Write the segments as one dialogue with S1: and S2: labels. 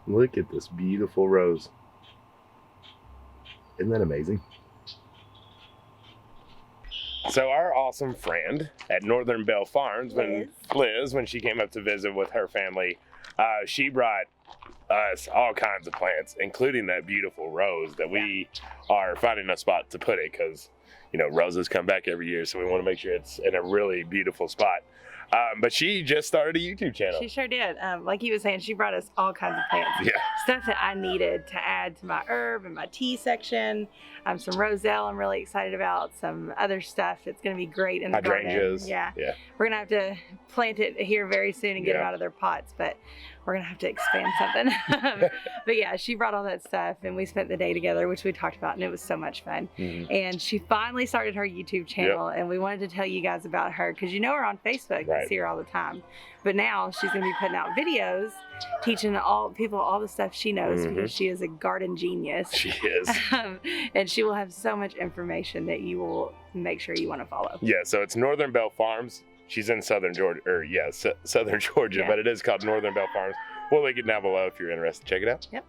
S1: Look at this beautiful rose. Isn't that amazing? So our awesome friend at Northern Bell Farms, Liz, when she came up to visit with her family, she brought us all kinds of plants, including that beautiful rose that we are finding a spot to put it, because you know roses come back every year, so we want to make sure it's in a really beautiful spot. But she just started a YouTube channel.
S2: She sure did. Like he was saying, she brought us all kinds of plants.
S1: Yeah.
S2: Stuff that I needed to add to my herb and my tea section. Some roselle I'm really excited about. Some other stuff that's going to be great in the
S1: Hydrangeas.
S2: garden.
S1: Yeah.
S2: We're going to have to plant it here very soon and get them out of their pots, but we're going to have to expand something. But yeah, she brought all that stuff and we spent the day together, which we talked about, and it was so much fun. And she finally started her YouTube channel, and we wanted to tell you guys about her because you know her on Facebook. You see her all the time. But now she's going to be putting out videos teaching people all the stuff she knows, because she is a garden genius. She is. And she will have so much information that you will make sure you want to follow.
S1: Yeah, so it's Northern Bell Farms. She's in Southern Georgia, Southern Georgia, but it is called Northern Bell Farms. We'll link it down below if you're interested. Check it out.
S2: Yep.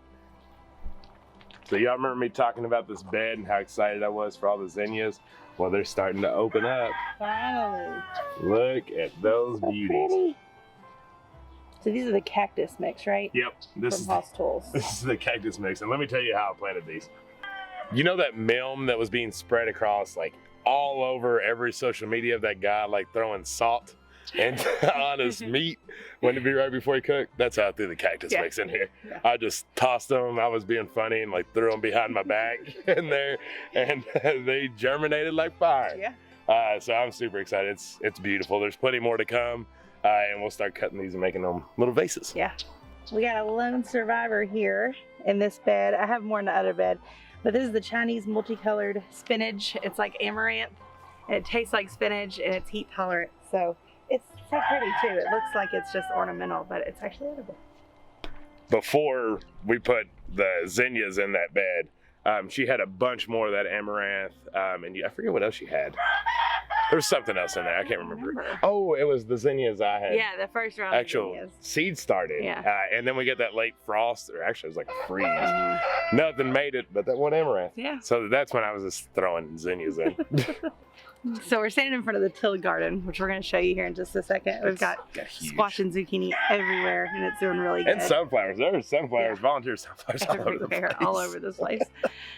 S1: So y'all remember me talking about this bed and how excited I was for all the zinnias? Well, they're starting to open up.
S2: Finally.
S1: Look at those beauties.
S2: Pretty. So these are the cactus mix, right?
S1: Yep. This is the cactus mix. And let me tell you how I planted these. You know that milm that was being spread across like all over every social media of that guy like throwing salt and on his meat when it be right before he cooked? That's how I threw the cactus mix in here. I just tossed them. I was being funny and like threw them behind my back in there, and they germinated like fire. So I'm super excited. It's beautiful. There's plenty more to come, and we'll start cutting these and making them little vases.
S2: We got a lone survivor here in this bed. I have more in the other bed, but this is the Chinese multicolored spinach. It's like amaranth, and it tastes like spinach, and it's heat tolerant. So it's so pretty too. It looks like it's just ornamental, but it's actually edible.
S1: Before we put the zinnias in that bed, she had a bunch more of that amaranth, and I forget what else she had. There was something else in there. I can't remember. Oh, it was the zinnias I had.
S2: Yeah, the first round
S1: actual
S2: of zinnias.
S1: Seed started. And then we get that late frost, or actually it was like a freeze. Nothing made it but that one amaranth. So that's when I was just throwing zinnias in.
S2: So we're standing in front of the tilled garden, which we're going to show you here in just a second. We've got squash and zucchini everywhere, and it's doing really good.
S1: And sunflowers. There's sunflowers, volunteer sunflowers
S2: all over the place.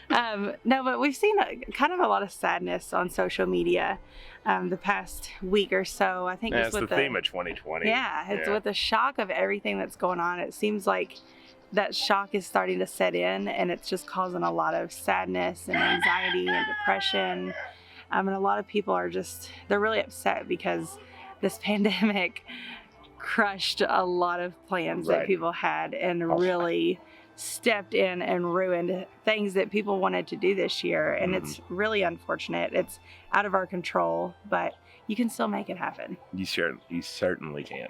S2: No, but we've seen kind of a lot of sadness on social media the past week or so. I think
S1: it's the theme of 2020.
S2: It's with the shock of everything that's going on. It seems like that shock is starting to set in, and it's just causing a lot of sadness and anxiety and depression. And a lot of people are they're really upset because this pandemic crushed a lot of plans that people had, and really stepped in and ruined things that people wanted to do this year. And it's really unfortunate. It's out of our control, but you can still make it happen.
S1: You certainly can.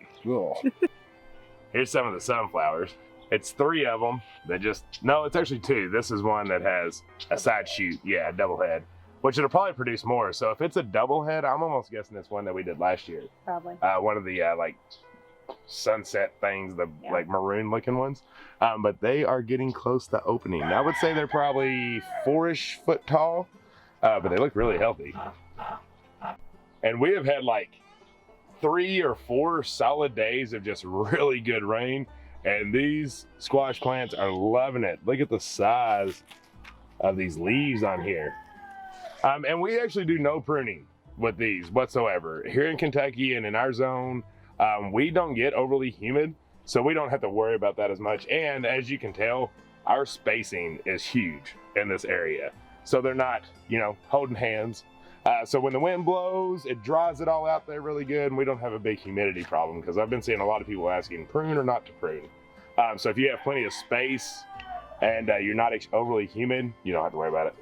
S1: Here's some of the sunflowers. It's 3 of them that no, it's actually 2. This is one that has a side shoot, a double head, which it'll probably produce more. So if it's a double head, I'm almost guessing it's one that we did last year.
S2: Probably.
S1: One of the like sunset things, the like maroon looking ones. But they are getting close to opening. I would say they're probably 4-ish foot tall, but they look really healthy. And we have had like 3 or 4 solid days of just really good rain, and these squash plants are loving it. Look at the size of these leaves on here. And we actually do no pruning with these whatsoever. Here in Kentucky and in our zone, we don't get overly humid, so we don't have to worry about that as much. And as you can tell, our spacing is huge in this area. So they're not, holding hands. So when the wind blows, it dries it all out there really good, and we don't have a big humidity problem, because I've been seeing a lot of people asking prune or not to prune. So if you have plenty of space and you're not overly humid, you don't have to worry about it.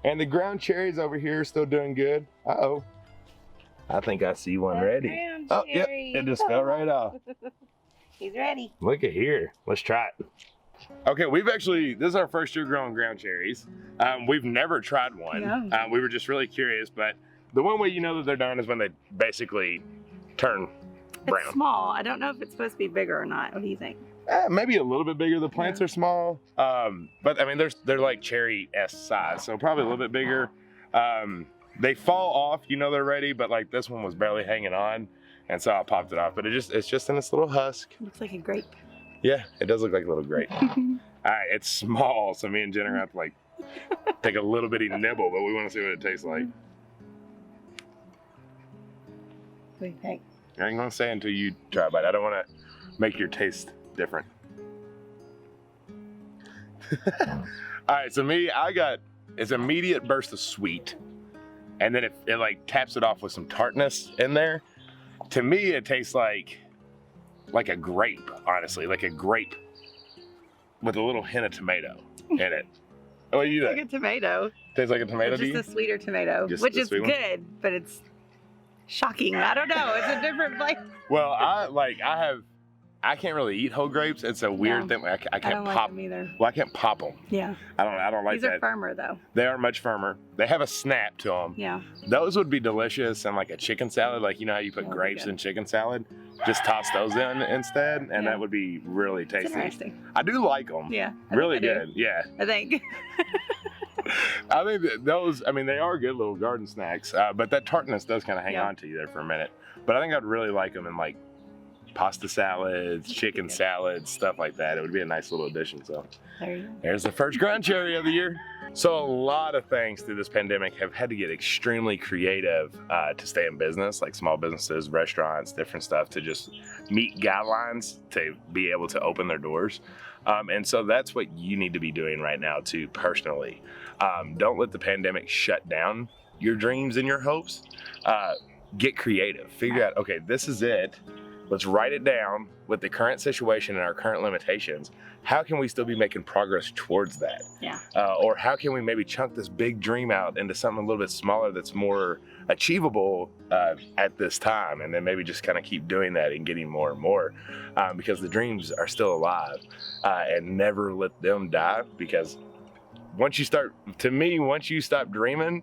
S1: And the ground cherries over here are still doing good. Uh-oh. I think I see one ready. Oh, yep, it just fell right off.
S2: He's ready.
S1: Look at here. Let's try it. Okay, this is our first year growing ground cherries. We've never tried one.
S2: No.
S1: We were just really curious, but the one way you know that they're done is when they basically turn brown.
S2: It's small. I don't know if it's supposed to be bigger or not. What do you think?
S1: Maybe a little bit bigger. The plants are small, but I mean, they're like cherry-esque size, so probably a little bit bigger. They fall off, you know they're ready, but like this one was barely hanging on, and so I popped it off. But it's just in this little husk.
S2: Looks like a grape.
S1: Yeah, it does look like a little grape. All right, it's small, so me and Jen are gonna have to like take a little bitty nibble, but we want to see what it tastes like.
S2: What do you think?
S1: I ain't gonna say until you try a bite. I don't want to make your taste different. All right, so me, I got this immediate burst of sweet, and then it like taps it off with some tartness in there. To me, it tastes like a grape, honestly, like a grape with a little hint of tomato in it. What do you think?
S2: Like a tomato.
S1: Tastes like a tomato to you?
S2: Just a sweeter tomato, which is good, but it's shocking. I don't know. It's a different flavor.
S1: Well, I can't really eat whole grapes. It's a weird thing. I can't
S2: don't
S1: pop
S2: like them either.
S1: Well, I can't pop them.
S2: Yeah.
S1: I don't like
S2: These
S1: that.
S2: are firmer though.
S1: They are much firmer. They have a snap to them.
S2: Yeah.
S1: Those would be delicious in like a chicken salad. Like, you know how you put grapes in chicken salad? Just toss those in instead, and that would be really tasty.
S2: It's interesting.
S1: I do like them.
S2: Yeah.
S1: Really good. Yeah.
S2: I think.
S1: I think those, I mean, they are good little garden snacks, but that tartness does kind of hang on to you there for a minute. But I think I'd really like them in like pasta salads, chicken salads, stuff like that. It would be a nice little addition. So there's the first ground cherry of the year. So a lot of things through this pandemic have had to get extremely creative to stay in business, like small businesses, restaurants, different stuff, to just meet guidelines to be able to open their doors. And so that's what you need to be doing right now too, personally. Don't let the pandemic shut down your dreams and your hopes. Get creative. Figure out, okay, this is it. Let's write it down with the current situation and our current limitations. How can we still be making progress towards that?
S2: Yeah.
S1: Or how can we maybe chunk this big dream out into something a little bit smaller that's more achievable at this time, and then maybe just kind of keep doing that and getting more and more, because the dreams are still alive, and never let them die, because once you stop dreaming,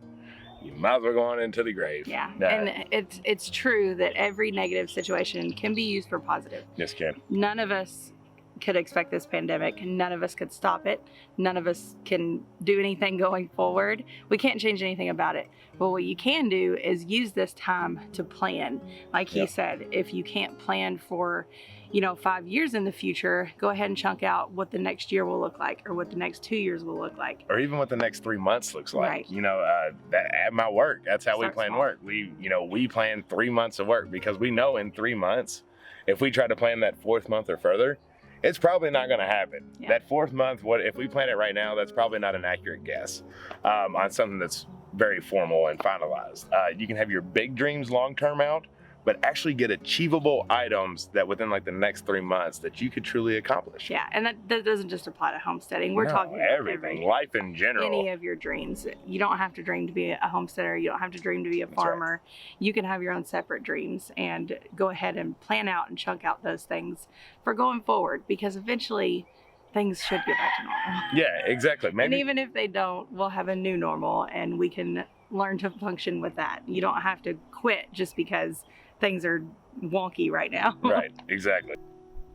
S1: you might as well go on into the grave.
S2: Yeah, and it's true that every negative situation can be used for positive.
S1: Yes, can.
S2: None of us could expect this pandemic. None of us could stop it. None of us can do anything going forward. We can't change anything about it. But what you can do is use this time to plan. Like he said, if you can't plan for 5 years in the future, go ahead and chunk out what the next year will look like, or what the next 2 years will look like,
S1: or even what the next 3 months looks like.
S2: Right.
S1: That at my work, that's how
S2: Start
S1: we plan
S2: small.
S1: work. We plan 3 months of work, because we know in 3 months, if we try to plan that 4th month or further, it's probably not going to happen.
S2: Yeah.
S1: That 4th month, if we plan it right now, that's probably not an accurate guess on something that's very formal and finalized. You can have your big dreams long-term out, but actually get achievable items that within like the next 3 months that you could truly accomplish.
S2: Yeah, and that doesn't just apply to homesteading. We're talking about
S1: everything, life in general.
S2: Any of your dreams. You don't have to dream to be a homesteader. You don't have to dream to be a farmer. Right. You can have your own separate dreams, and go ahead and plan out and chunk out those things for going forward, because eventually things should get back to normal.
S1: Yeah, exactly.
S2: And even if they don't, we'll have a new normal, and we can learn to function with that. You don't have to quit just because things are wonky right now.
S1: Right, exactly.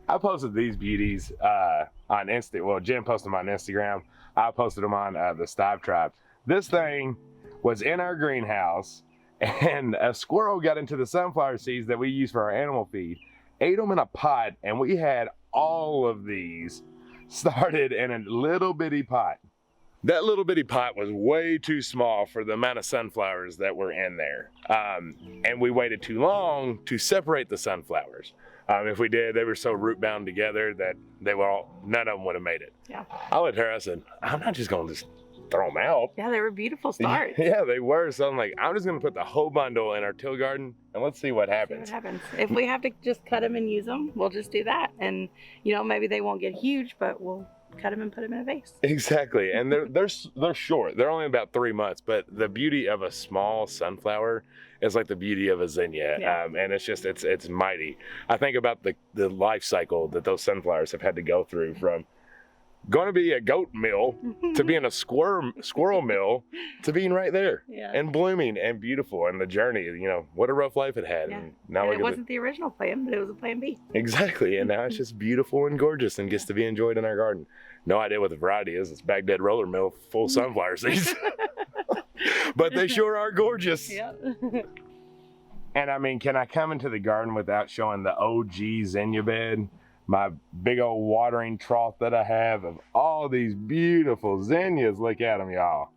S1: I posted these beauties on Insta. Well, Jen posted them on Instagram. I posted them on the Stivers tribe. This thing was in our greenhouse, and a squirrel got into the sunflower seeds that we use for our animal feed, ate them in a pot, and we had all of these started in a little bitty pot. That little bitty pot was way too small for the amount of sunflowers that were in there. And we waited too long to separate the sunflowers. If we did, they were so root bound together that none of them would have made it.
S2: Yeah.
S1: I looked at her, I said, I'm not just gonna just throw them out.
S2: Yeah, they were beautiful starts.
S1: Yeah, they were. So I'm like, I'm just gonna put the whole bundle in our till garden, and let's see what happens.
S2: If we have to just cut them and use them, we'll just do that. And maybe they won't get huge, but we'll cut them and put them in a vase. Exactly.
S1: And they're short. They're only about 3 months, but the beauty of a small sunflower is like the beauty of a zinnia.
S2: Yeah.
S1: And it's mighty. I think about the life cycle that those sunflowers have had to go through, from going to be a goat mill to being a squirrel mill to being right there and blooming and beautiful. And the journey, you know, what a rough life it had.
S2: Yeah.
S1: And now
S2: it wasn't the original plan, but it was a plan B.
S1: Exactly. And now it's just beautiful and gorgeous and gets to be enjoyed in our garden. No idea what the variety is. It's Baghdad roller mill full of sunflower seeds. But they sure are gorgeous.
S2: Yeah.
S1: And I mean, can I come into the garden without showing the OG zinnia bed? My big old watering trough that I have of all these beautiful zinnias. Look at them, y'all.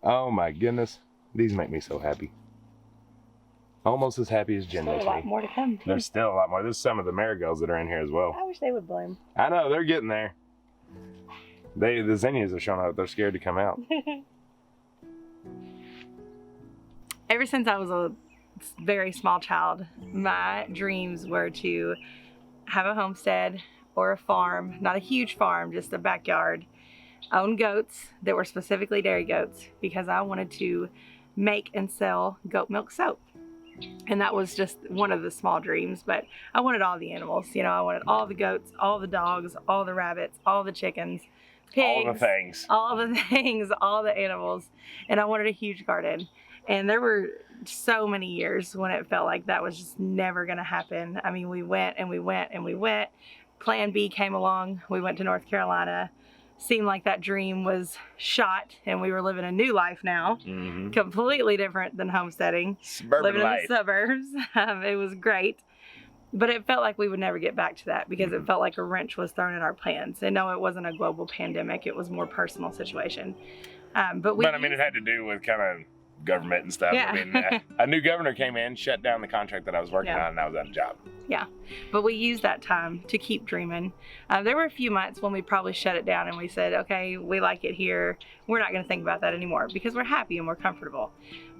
S1: Oh my goodness. These make me so happy. Almost as happy as Jen makes me.
S2: Still a lot more to come.
S1: There's still a lot more. There's some of the marigolds that are in here as well.
S2: I wish they would bloom.
S1: I know, they're getting there. The zinnias are showing up. They're scared to come out.
S2: Ever since I was a very small child, my dreams were to have a homestead or a farm, not a huge farm, just a backyard, own goats that were specifically dairy goats, because I wanted to make and sell goat milk soap. And that was just one of the small dreams, but I wanted all the animals. You know, I wanted all the goats, all the dogs, all the rabbits, all the chickens, pigs,
S1: all the things,
S2: all the animals. And I wanted a huge garden. And there were so many years when it felt like that was just never going to happen. I mean, we went and we went and we went. Plan B came along. We went to North Carolina. Seemed like that dream was shot and we were living a new life now. Completely different than homesteading.
S1: Suburban
S2: living
S1: life.
S2: In the suburbs. It was great. But it felt like we would never get back to that because it felt like a wrench was thrown in our plans. And no, it wasn't a global pandemic. It was more personal situation. But I
S1: mean, it had to do with kind of government and stuff.
S2: Yeah.
S1: I mean, a new governor came in, shut down the contract that I was working on, and I was out of job.
S2: Yeah, but we used that time to keep dreaming. There were a few months when we probably shut it down and we said, okay, we like it here. We're not going to think about that anymore because we're happy and we're comfortable.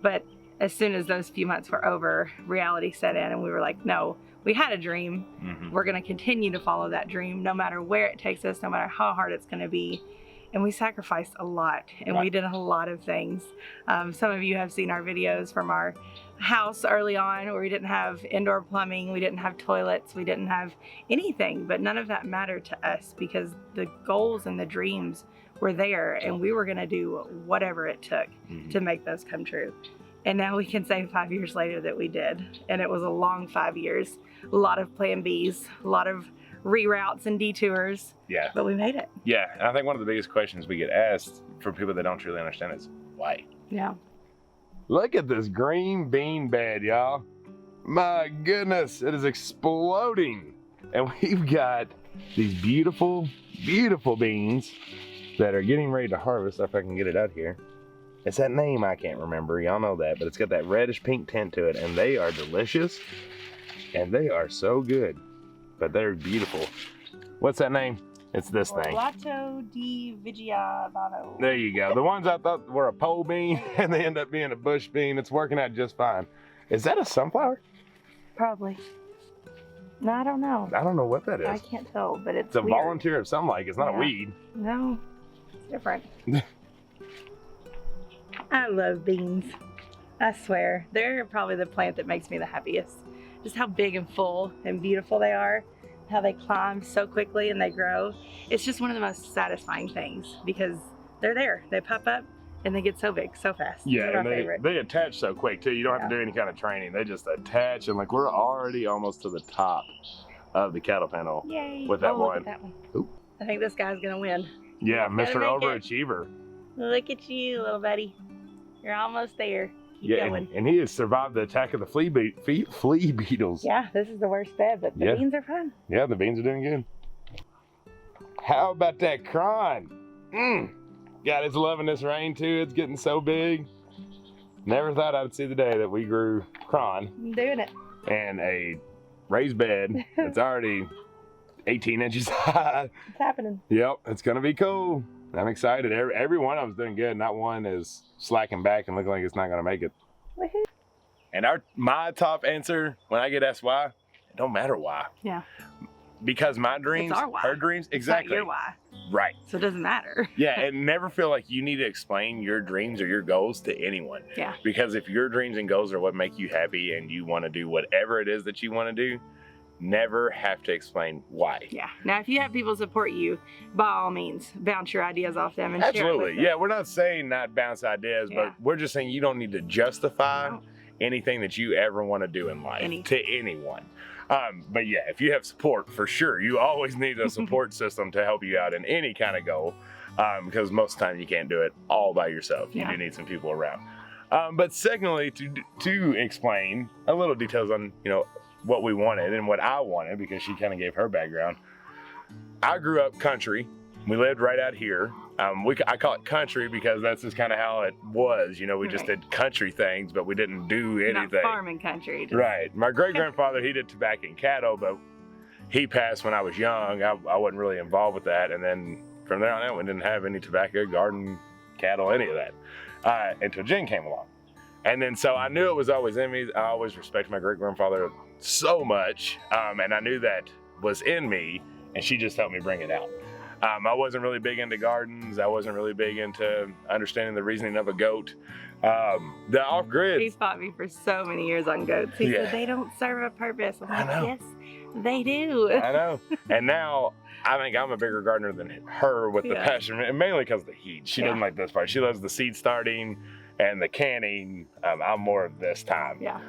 S2: But as soon as those few months were over, reality set in and we were like, no, we had a dream. We're going to continue to follow that dream no matter where it takes us, no matter how hard it's going to be. And we sacrificed a lot and we did a lot of things. Some of you have seen our videos from our house early on where we didn't have indoor plumbing, we didn't have toilets, we didn't have anything, but none of that mattered to us because the goals and the dreams were there and we were gonna do whatever it took to make those come true. And now we can say 5 years later that we did. And it was a long 5 years, a lot of plan Bs, a lot of reroutes and detours.
S1: Yeah.
S2: But we made it.
S1: Yeah, and I think one of the biggest questions we get asked from people that don't truly understand is why?
S2: Yeah.
S1: Look at this green bean bed, y'all. My goodness, it is exploding. And we've got these beautiful, beautiful beans that are getting ready to harvest, if I can get it out here. It's that name I can't remember, y'all know that, but it's got that reddish pink tint to it, and they are delicious, and they are so good. But they're beautiful. What's that name? It's this thing.
S2: Orlato di Vigiavano.
S1: There you go. The ones I thought were a pole bean and they end up being a bush bean. It's working out just fine. Is that a sunflower?
S2: Probably. No, I don't know.
S1: I don't know what that is.
S2: I can't tell, but it's
S1: a
S2: weird.
S1: volunteer of some like. It's not a weed.
S2: No, it's different. I love beans. I swear. They're probably the plant that makes me the happiest. Just how big and full and beautiful they are, how they climb so quickly and they grow. It's just one of the most satisfying things because they're there. They pop up and they get so big so fast.
S1: Yeah,
S2: they're
S1: and
S2: my favorite.
S1: they attach so quick too. You don't have to do any kind of training. They just attach and like we're already almost to the top of the cattle panel.
S2: Yay.
S1: With that
S2: Look
S1: one.
S2: at that one.
S1: Oop.
S2: I think this guy's gonna win.
S1: Yeah,
S2: He's
S1: Mr.
S2: gonna make it.
S1: Overachiever.
S2: Look at you, little buddy. You're almost there. Keep
S1: Yeah,
S2: going.
S1: and he has survived the attack of the flea beetles.
S2: Yeah, this is the worst bed, but the beans are fun.
S1: Yeah, the beans are doing good. How about that cron? God, it's loving this rain too. It's getting so big. Never thought I'd see the day that we grew cron
S2: I'm doing it.
S1: and a raised bed that's already 18 inches high.
S2: It's happening.
S1: Yep, it's gonna be cool. I'm excited. Every one of them's doing good. Not one is slacking back and looking like it's not gonna make it.
S2: Woohoo.
S1: And my top answer when I get asked why, it don't matter why.
S2: Yeah.
S1: Because my dreams,
S2: It's our why.
S1: her dreams, exactly.
S2: It's not your why.
S1: Right.
S2: So it doesn't matter.
S1: Yeah, and never feel like you need to explain your dreams or your goals to anyone.
S2: Yeah.
S1: Because if your dreams and goals are what make you happy and you want to do whatever it is that you want to do, never have to explain why.
S2: Yeah. Now, if you have people support you, by all means, bounce your ideas off them and share it
S1: Absolutely.
S2: with them.
S1: Yeah, we're not saying not bounce ideas, but we're just saying you don't need to justify anything that you ever want to do in life to anyone. But yeah, if you have support, for sure, you always need a support system to help you out in any kind of goal, because most of the time you can't do it all by yourself. You do need some people around. But secondly, to explain a little details on, you know, what we wanted and what I wanted, because she kind of gave her background. I grew up country. We lived right out here. I call it country because that's just kind of how it was. You know, we just did country things, but we didn't do anything.
S2: Not farming country.
S1: Right. My great-grandfather, he did tobacco and cattle, but he passed when I was young. I wasn't really involved with that. And then from there on out, we didn't have any tobacco, garden, cattle, any of that, until Jen came along. And then so I knew it was always in me. I always respected my great-grandfather so much, and I knew that was in me, and she just helped me bring it out. I wasn't really big into gardens. I wasn't really big into understanding the reasoning of a goat. The off-grid.
S2: He fought me for so many years on goats. He said, they don't serve a purpose. I'm like, yes, they do.
S1: I know. And now I think I'm a bigger gardener than her with the passion, and mainly because of the heat. She doesn't like this part. She loves the seed starting and the canning. I'm more of this time. Yeah.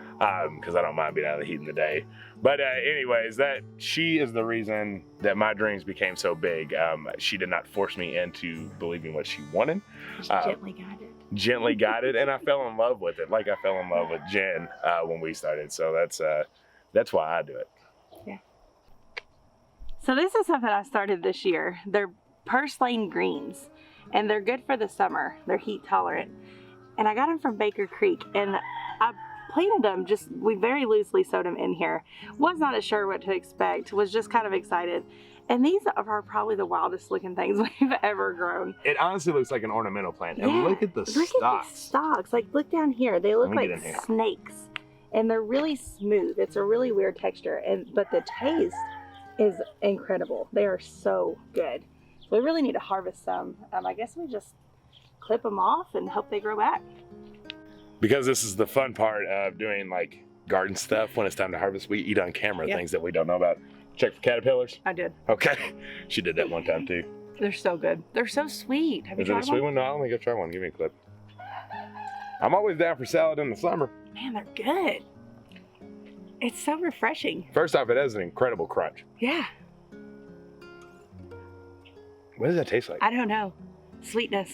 S1: Because I don't mind being out of the heat in the day. But anyways, she is the reason that my dreams became so big. She did not force me into believing what she wanted.
S2: Gently guided.
S1: Gently guided, and I fell in love with it, like I fell in love with Jen when we started. So that's why I do it.
S2: Yeah. So this is something I started this year. They're purslane greens, and they're good for the summer. They're heat tolerant. And I got them from Baker Creek, and I planted them, we very loosely sowed them in here. Was not as sure what to expect, was just kind of excited. And these are probably the wildest looking things we've ever grown.
S1: It honestly looks like an ornamental plant. And look at the stalks.
S2: Look at the stalks. Like, look down here. They look like snakes. And they're really smooth. It's a really weird texture. But the taste is incredible. They are so good. So we really need to harvest some. I guess we just clip them off and hope they grow back.
S1: Because this is the fun part of doing like garden stuff. When it's time to harvest, we eat on camera things that we don't know about. Check for caterpillars?
S2: I did.
S1: Okay. She did that one time too.
S2: They're so good. They're so sweet. Have you tried one? Is it a sweet one?
S1: No, I don't think I've tried one. Give me a clip. I'm always down for salad in the summer.
S2: Man, they're good. It's so refreshing.
S1: First off, it has an incredible crunch.
S2: Yeah.
S1: What does that taste like?
S2: I don't know. Sweetness.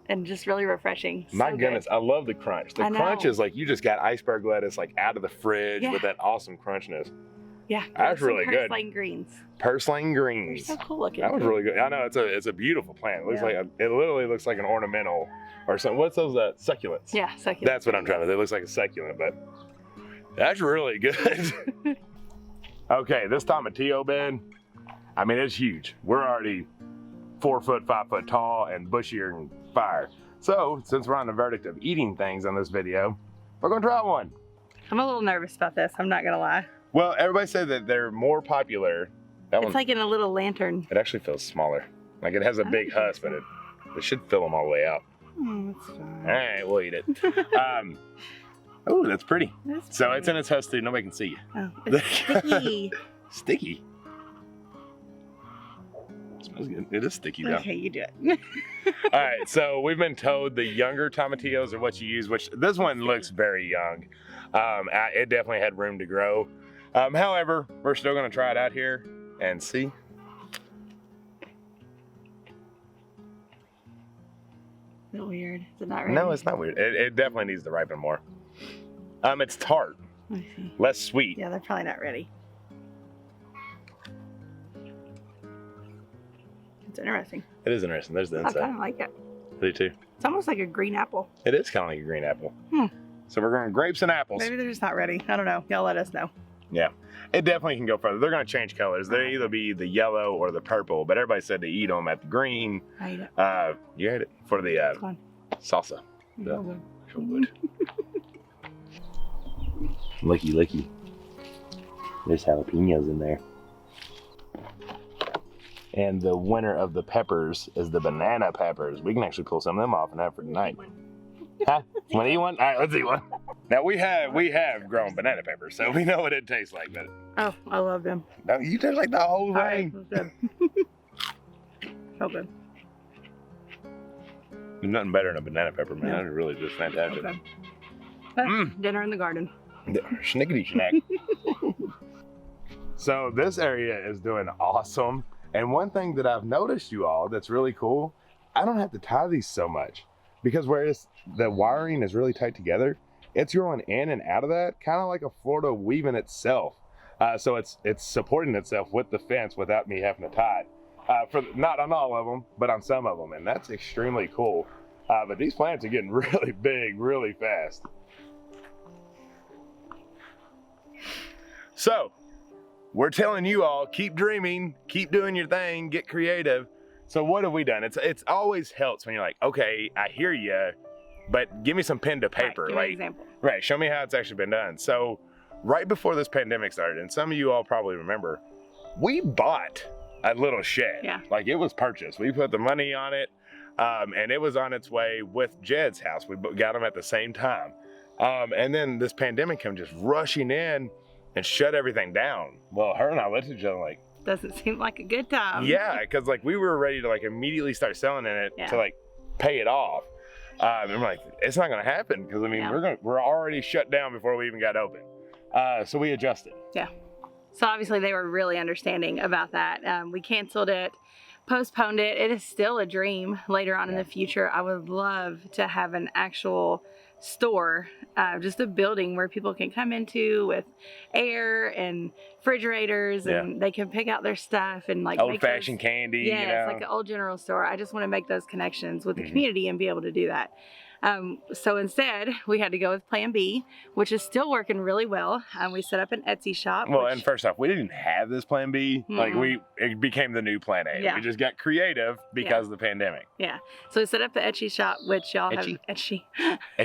S2: And just really refreshing.
S1: My goodness, I love the crunch. The crunch is like you just got iceberg lettuce like out of the fridge with that awesome crunchness.
S2: Yeah,
S1: that's really good.
S2: Purslane greens.
S1: Purslane greens.
S2: They're so cool looking.
S1: That was really good. I know it's a beautiful plant. It looks like it literally looks like an ornamental or something. What's those succulents?
S2: Yeah, succulents.
S1: That's what I'm trying to do. It looks like a succulent, but that's really good. Okay, this tomatillo bed, I mean it's huge. We're already 4 foot, 5 foot tall and bushier than fire. So since we're on the verdict of eating things on this video, we're gonna try one.
S2: I'm a little nervous about this, I'm not gonna lie.
S1: Well, everybody said that they're more popular.
S2: It's like in a little lantern.
S1: It actually feels smaller. Like it has a big husk, but it should fill them all the way out.
S2: That's fine.
S1: All right, we'll eat it. Oh, that's pretty. So it's in its husk too. Nobody can see you.
S2: Oh, it's sticky.
S1: Sticky. Smells good. It is sticky though.
S2: Okay, you do it.
S1: All right, so we've been told the younger tomatillos are what you use, which this one looks very young. It definitely had room to grow. However, we're still gonna try it out here and see.
S2: Is it weird? Is it not ready?
S1: No, it's not weird. It definitely needs to ripen more. It's tart, less sweet.
S2: Yeah, they're probably not ready. It's interesting.
S1: It is interesting. There's the inside.
S2: I kind of like it.
S1: I do too.
S2: It's almost like a green apple.
S1: It is kind of like a green apple. So we're going grapes and apples.
S2: Maybe they're just not ready. I don't know. Y'all let us know.
S1: Yeah, it definitely can go further. They're going to change colors. They'll either be the yellow or the purple, but everybody said to eat them at the green.
S2: I ate it.
S1: You ate it for the salsa.
S2: Good.
S1: So good. Licky, licky. There's jalapenos in there. And the winner of the peppers is the banana peppers. We can actually pull some of them off and have for tonight. Huh? Want to eat one? All right, let's eat one. Now we have grown banana peppers, so we know what it tastes like, but
S2: Oh, I love them.
S1: No, you did like the whole
S2: Right,
S1: thing.
S2: good. So good.
S1: There's nothing better than a banana pepper, man.
S2: No.
S1: That is really just fantastic.
S2: Okay. Dinner in the garden.
S1: Snickety snack. So this area is doing awesome. And one thing that I've noticed, you all, that's really cool, I don't have to tie these so much, because whereas the wiring is really tight together, it's going in and out of that, kind of like a Florida weaving itself. So it's supporting itself with the fence without me having to tie it. For not on all of them, but on some of them, and that's extremely cool. But these plants are getting really big, really fast. So, we're telling you all, keep dreaming, keep doing your thing, get creative. So what have we done? It's always helps when you're like, okay, I hear you, but give me some pen to paper.
S2: Right, give me an example.
S1: Right, show me how it's actually been done. So right before this pandemic started, and some of you all probably remember, we bought a little shed.
S2: Yeah.
S1: Like it was purchased. We put the money on it, and it was on its way with Jed's house. We got them at the same time. And then this pandemic came just rushing in and shut everything down. Well, her and I looked at each other like,
S2: doesn't seem like a good time.
S1: yeah, because like we were ready to like immediately start selling in it
S2: Yeah.
S1: to like pay it off. And we're like, it's not gonna happen, because I mean we're already shut down before we even got open. So we adjusted.
S2: Yeah. So obviously they were really understanding about that. We canceled it, postponed it. It is still a dream later on in the future. I would love to have an actual store, just a building where people can come into with air and refrigerators, and they can pick out their stuff and like
S1: Old-fashioned candy.
S2: Yeah,
S1: you know?
S2: it's like an old general store. I just want to make those connections with the community and be able to do that. So instead, we had to go with Plan B, which is still working really well. We set up an Etsy shop.
S1: Well, and first off, we didn't have this Plan B. Like it became the new Plan A.
S2: Yeah.
S1: We just got creative because of the pandemic.
S2: Yeah. So we set up the Etsy shop, which y'all have
S1: Etchy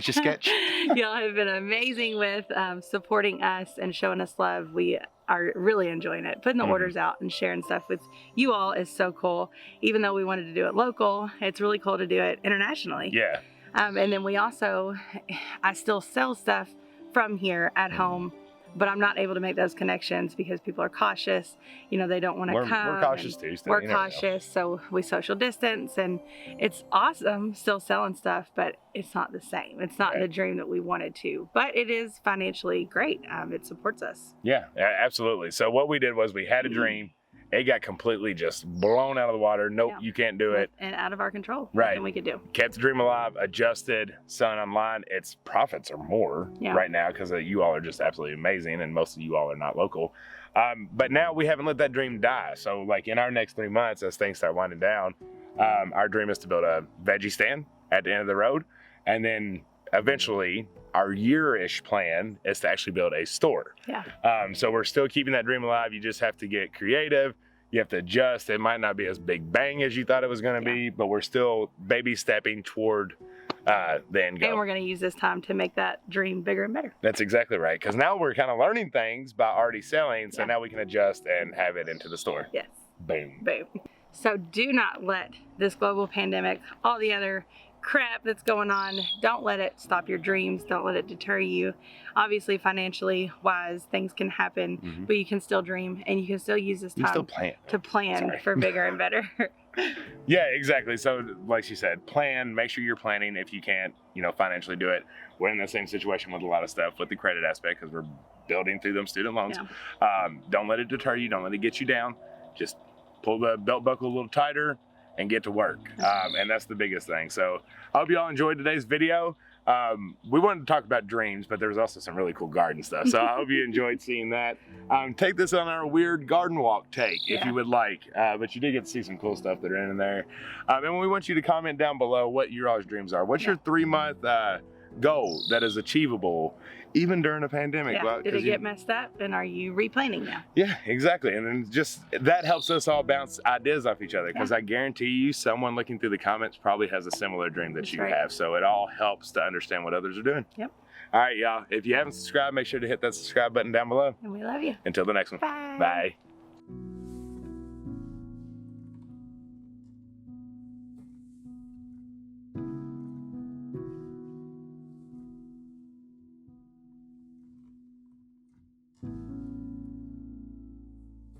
S1: sketch.
S2: y'all have been amazing with supporting us and showing us love. We are really enjoying it. Putting the orders out and sharing stuff with you all is so cool. Even though we wanted to do it local, it's really cool to do it internationally.
S1: Yeah.
S2: And then I still sell stuff from here at home, but I'm not able to make those connections because people are cautious. You know, they don't want to come.
S1: We're cautious too.
S2: We're cautious, so we social distance, and it's awesome still selling stuff, but it's not the same. It's not the dream that we wanted to, but it is financially great. It supports us.
S1: Yeah, absolutely. So what we did was we had a dream. It got completely just blown out of the water. Nope, you can't do it.
S2: And out of our control.
S1: Right.
S2: Nothing we could do.
S1: Kept the dream alive, adjusted, selling online. Its profits are more right now because you all are just absolutely amazing, and most of you all are not local. But now we haven't let that dream die. So like in our next 3 months, as things start winding down, our dream is to build a veggie stand at the end of the road. And then eventually our year-ish plan is to actually build a store.
S2: Yeah.
S1: So we're still keeping that dream alive. You just have to get creative. You have to adjust. It might not be as big bang as you thought it was going to be, but we're still baby stepping toward the end goal.
S2: And we're going to use this time to make that dream bigger and better.
S1: That's exactly right. Because now we're kind of learning things by already selling. So now we can adjust and have it into the store.
S2: Yes.
S1: Boom.
S2: Boom. So do not let this global pandemic, all the other crap that's going on, don't let it stop your dreams. Don't let it deter you. Obviously, financially wise, things can happen, but you can still dream, and you can still use this time to plan for bigger and better.
S1: Yeah, exactly. So like she said, plan, make sure you're planning. If you can't, financially do it. We're in the same situation with a lot of stuff with the credit aspect because we're building through them student loans. Yeah. Don't let it deter you. Don't let it get you down. Just pull the belt buckle a little tighter and get to work. And that's the biggest thing. So I hope you all enjoyed today's video. We wanted to talk about dreams, but there was also some really cool garden stuff. So I hope you enjoyed seeing that. Take this on our weird garden walk take if you would like. But you did get to see some cool stuff that are in there. And we want you to comment down below what your all's dreams are. What's your 3-month goal that is achievable even during a pandemic?
S2: Yeah. Well, did it get messed up, and are you replanning now?
S1: Yeah, exactly. And then just that helps us all bounce ideas off each other, because I guarantee you someone looking through the comments probably has a similar dream that you have. So it all helps to understand what others are doing.
S2: Yep.
S1: All right, y'all. If you haven't subscribed, make sure to hit that subscribe button down below.
S2: And we love you.
S1: Until the next one.
S2: Bye.
S1: Bye.